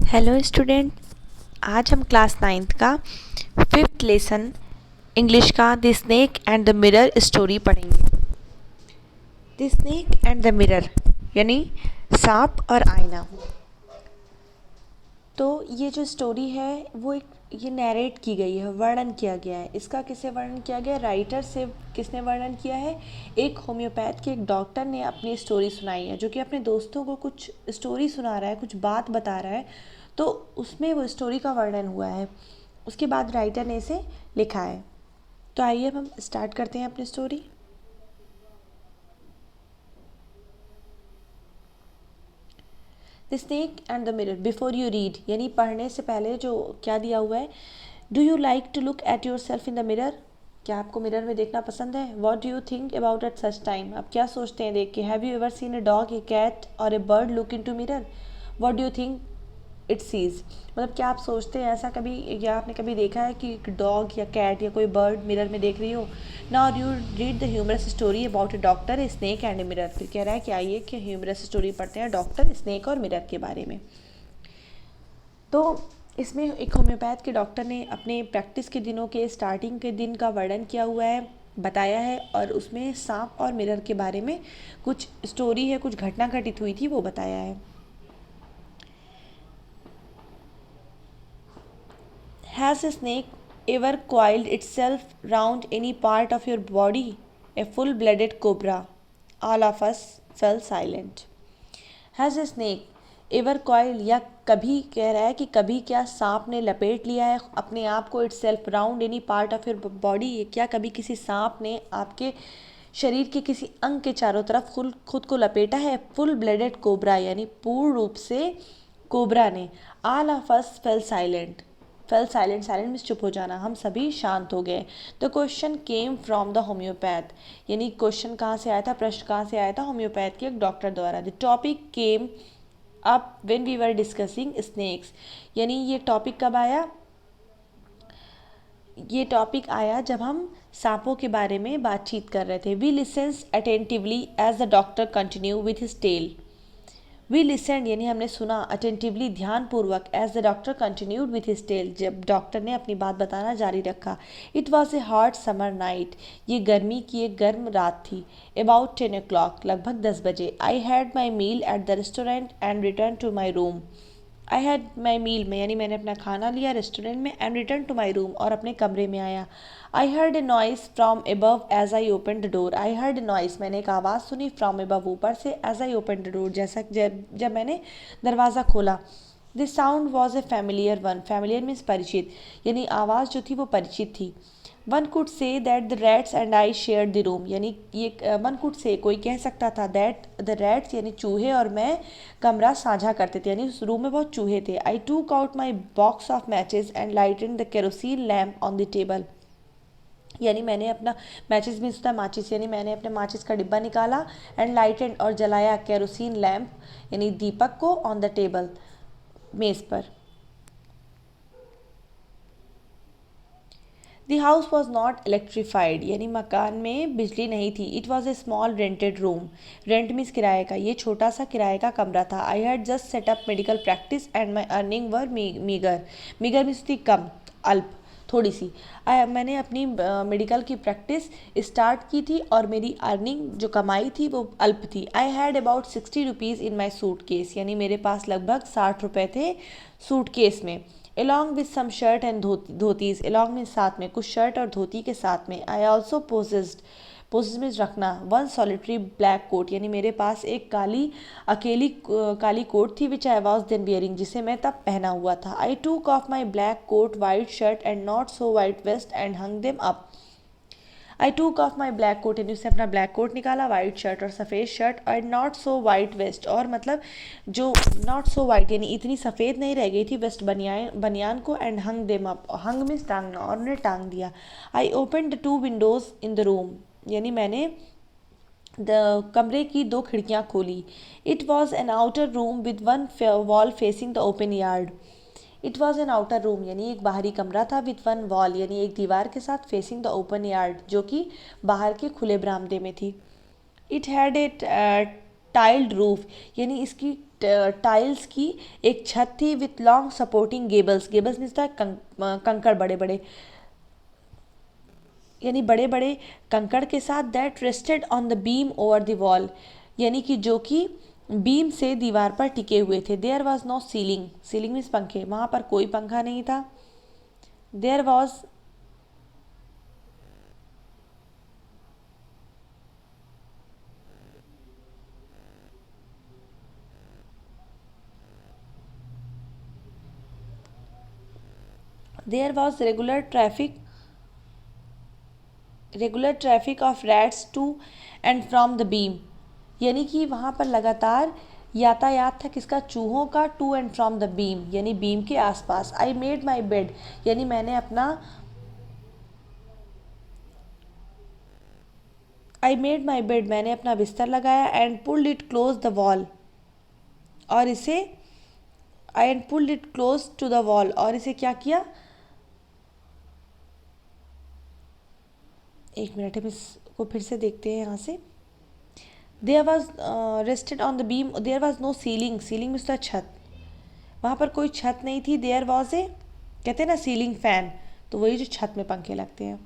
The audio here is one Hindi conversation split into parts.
Hello student. आज हम क्लास 9th का 5th लेसन इंग्लिश का the snake and the mirror story पढ़ेंगे। The snake and the mirror यानी सांप और आईना। तो ये जो स्टोरी है वो ये नैरेट की गई है, वर्णन किया गया है। इसका किससे वर्णन किया गया? राइटर से। किसने वर्णन किया है? एक होम्योपैथ के एक डॉक्टर ने अपनी स्टोरी सुनाई है, जो कि अपने दोस्तों को कुछ स्टोरी सुना रहा है, कुछ बात बता रहा है। तो उसमें वो स्टोरी का वर्णन हुआ है, उसके बाद राइटर ने इसे लिखा है। तो आइए अब हम स्टार्ट करते हैं अपनी story. The snake and the mirror. Before you read यानी पढ़ने से पहले जो क्या दिया हुआ है, do you like to look at yourself in the mirror. क्या आपको मिरर में देखना पसंद है? What do you think about at such time. आप क्या सोचते हैं देख के? Have you ever seen a dog, a cat और a bird look into mirror. What do you think it sees. मतलब क्या आप सोचते हैं ऐसा कभी, या आपने कभी देखा है कि एक डॉग या कैट या कोई बर्ड मिरर में देख रही हो। Now you read the humorous story about a doctor, a snake and a mirror. फिर कह रहा है कि आइए कि ह्यूमरस स्टोरी पढ़ते हैं डॉक्टर, स्नेक और मिरर के बारे में। तो इसमें एक होम्योपैथ के डॉक्टर ने अपने प्रैक्टिस के दिनों के स्टार्टिंग के दिन का वर्णन किया हुआ है, बताया है, और उसमें सांप और मिरर के बारे में कुछ स्टोरी है, कुछ घटना घटित हुई थी वो बताया है। Has a snake ever coiled itself round any part of your body? A full-blooded cobra. All of us fell silent. Has a snake ever coiled, या कभी कह रहा है कि कभी क्या सांप ने लपेट लिया है अपने आप को, itself round any part of your body। क्या कभी किसी सांप ने आपके शरीर के किसी अंग के चारों तरफ खुद को लपेटा है? फुल ब्लडेड कोबरा यानी पूर्ण रूप से कोबरा ने। All of us fail silent. Fail silent, silent means चुप हो जाना, हम सभी शांत हो गए। The question came from the homeopath, यानी क्वेश्चन कहाँ से आया था, प्रश्न कहाँ से आया था? होम्योपैथ के एक डॉक्टर द्वारा। The topic came up when we were discussing snakes, यानी ये टॉपिक कब आया? ये टॉपिक आया जब हम सांपों के बारे में बातचीत कर रहे थे। We listens attentively as the doctor continue with his tale. We listened यानी हमने सुना, अटेंटिवली ध्यानपूर्वक, as the doctor continued with his tale जब डॉक्टर ने अपनी बात बताना जारी रखा। It was a hot summer night, ये गर्मी की एक गर्म रात थी। अबाउट 10 o'clock, लगभग 10 बजे। I had my meal at the restaurant and return to my room. I had my meal में यानी मैंने अपना खाना लिया रेस्टोरेंट में, and return to my room और अपने कमरे में आया। I heard a noise from above as I open the door. I heard a noise, मैंने एक आवाज़ सुनी, फ्रॉम एबव ऊपर से, as I open the door जैसा जब मैंने दरवाज़ा खोला। This sound was a familiar one. Familiar means परिचित, यानी आवाज़ जो थी वो परिचित थी। One could say that the rats and I share the room, यानी ये वन कुड से कोई कह सकता था दैट द रैट्स यानी चूहे और मैं कमरा साझा करते थे, यानी उस रूम में बहुत चूहे थे। आई टूक out my box of matches and lighted the kerosene lamp on the table, यानी मैंने अपना मैचेस भी होता है माचिस, यानी मैंने अपने माचिस का डिब्बा निकाला, एंड लाइटेड और जलाया केरोसिन लैम्प यानी दीपक को, ऑन द टेबल मेज़ पर। The house was not electrified, यानी मकान में बिजली नहीं थी। It was A small rented room, rent means किराए का, ये छोटा सा किराए का कमरा था। I had just set up medical practice and my earning were meagre. Meagre means थी कम, अल्प, थोड़ी सी। मैंने अपनी मेडिकल की प्रैक्टिस स्टार्ट की थी और मेरी अर्निंग जो कमाई थी वो अल्प थी। I had about 60 rupees in my suit case, यानी मेरे पास लगभग 60 रुपये थे सूट केस में। along with some shirt and dhotis, along में साथ में, कुछ शर्ट और धोती के साथ में। I also possessed में रखना, वन सॉलिटरी ब्लैक कोट, यानी मेरे पास एक अकेली काली कोट थी, which I was then bearing, जिसे मैं तब पहना हुआ था। I took off my black coat, white shirt and not so white vest and hung them up. I took off my black coat, यानी उससे अपना ब्लैक कोट निकाला, वाइट शर्ट और सफ़ेद शर्ट, और नॉट सो वाइट वेस्ट, और मतलब जो नॉट सो वाइट यानी इतनी सफ़ेद नहीं रह गई थी वेस्ट बनियान को, and hung them up, hung means टांगना, और उन्हें टांग दिया। I open the 2 windows in the room, यानी मैंने कमरे की 2 खिड़कियाँ खोली। It was an outer room with one wall facing the open yard. It was an outer room, यानी एक बाहरी कमरा था, विथ वन वॉल यानी एक दीवार के साथ, फेसिंग द ओपन यार्ड जो कि बाहर के खुले बरामदे में थी। It had a tiled roof, यानी इसकी टाइल्स की एक छत थी with long supporting Gables. Gables means कंकड़, बड़े बड़े, यानी बड़े बड़े कंकड़ के साथ। That rested on the beam over the wall, यानी कि जो कि बीम से दीवार पर टिके हुए थे। There was no ceiling, ceiling means पंखे, वहाँ पर कोई पंखा नहीं था। There was there was regular traffic of rats to and from the beam, यानी कि वहाँ पर लगातार यातायात था किसका, चूहों का। To and from the beam, यानी बीम के आसपास। आई मेड माई बेड, यानी मैंने अपना मैंने अपना बिस्तर लगाया। And pulled it close the wall, और इसे and pulled it close to the wall, और इसे क्या किया, एक मिनट हम इसको फिर से देखते हैं यहाँ से। There was rested on the beam, there was no ceiling, ceiling means छत, वहाँ पर कोई छत नहीं थी। देयर वॉज ए, कहते हैं ना सीलिंग फैन, तो वही जो छत में पंखे लगते हैं।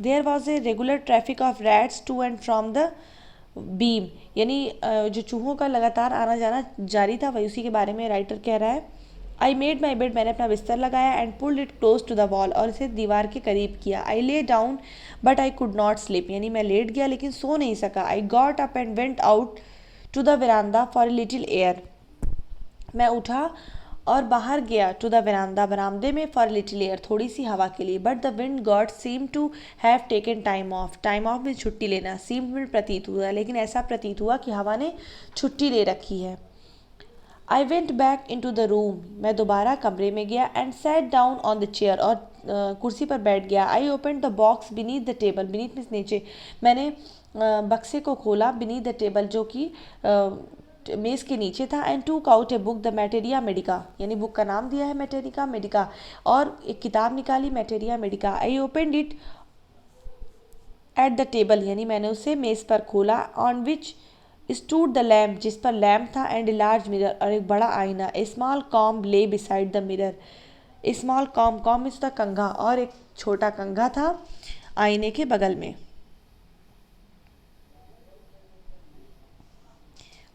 There was a regular traffic of rats to and from the beam, यानी जो चूहों का लगातार आना जाना जारी था, वही उसी के बारे में राइटर कह रहा है। आई मेड माई बेड, मैंने अपना बिस्तर लगाया। And pulled it close to the wall, और इसे दीवार के करीब किया। I lay down but I could not sleep, यानी मैं लेट गया लेकिन सो नहीं सका। I got up and went out to the veranda for a little air, मैं उठा और बाहर गया। टू द वेरांडा, बरामदे में। फॉर लिटिल एयर, थोड़ी सी हवा के लिए। But the wind god seem to have taken time off, time off में छुट्टी लेना। सीम में प्रतीत हुआ, लेकिन ऐसा प्रतीत हुआ कि हवा ने छुट्टी ले रखी है। I went back into the room, मैं दोबारा कमरे में गया। And sat down on the chair, और कुर्सी पर बैठ गया। I open the box beneath the table, beneath means नीचे, मैंने बक्से को खोला। बीनीथ द टेबल, जो कि मेज़ के नीचे था। And took out a book the materia medica, यानी बुक का नाम दिया है मैटेरिका मेडिका, और एक किताब निकाली materia medica. I opened it at the table, यानी मैंने उसे मेज़ पर खोला। On which stood the lamp, जिस पर लैम्प था। एंड ए लार्ज मिरर, और एक बड़ा आईना। A small comb lay beside the mirror, a small comb, comb means the कंघा, और एक छोटा कंघा था आईने के बगल में।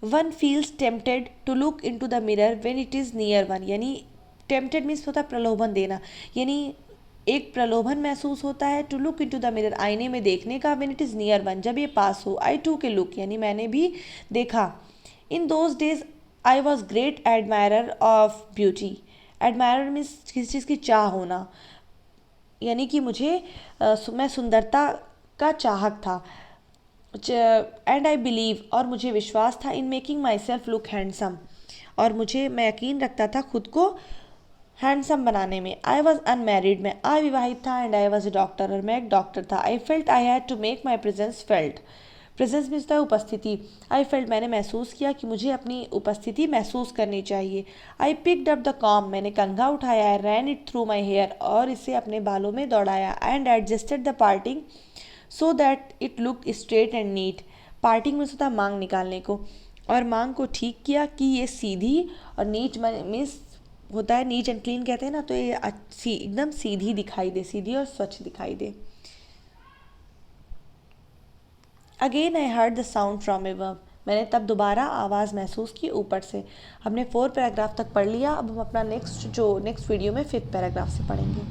One feels tempted to look into the mirror when it is near one, यानी टेम्प्टेड मीन्स होता है प्रलोभन देना, यानी एक प्रलोभन महसूस होता है। To look into the mirror, आईने में देखने का। When it is near one, जब ये पास हो। आई टू के लुक, यानी मैंने भी देखा। In those days I was great admirer of beauty, admirer means किसी चीज़ की चाह होना, यानी कि मैं सुंदरता का चाहक था। एंड आई बिलीव, और मुझे विश्वास था। In making my self look handsome, और मैं यकीन रखता था खुद को हैंडसम बनाने में। आई वॉज अनमैरिड, मैं अविवाहित था। And I was a doctor, और मैं एक डॉक्टर था। I felt I had to make my presence felt, presence means होता है उपस्थिति। आई फेल्ट, मैंने महसूस किया कि मुझे अपनी उपस्थिति महसूस करनी चाहिए। I picked up the comb, मैंने कंघा उठाया। I ran it through my hair, और इसे अपने बालों में दौड़ाया। And adjusted the parting so that it look straight and neat, parting में होता है मांग निकालने को, और मांग को ठीक किया कि ये सीधी, और नीट मीन्स होता है नीट एंड क्लीन कहते हैं ना, तो ये अच्छी एकदम सीधी दिखाई दे, सीधी और स्वच्छ दिखाई दे। Again I heard the sound from above, मैंने तब दोबारा आवाज़ महसूस की ऊपर से। हमने 4 पैराग्राफ तक पढ़ लिया। अब हम अपना नेक्स्ट वीडियो में 5th पैराग्राफ से पढ़ेंगे।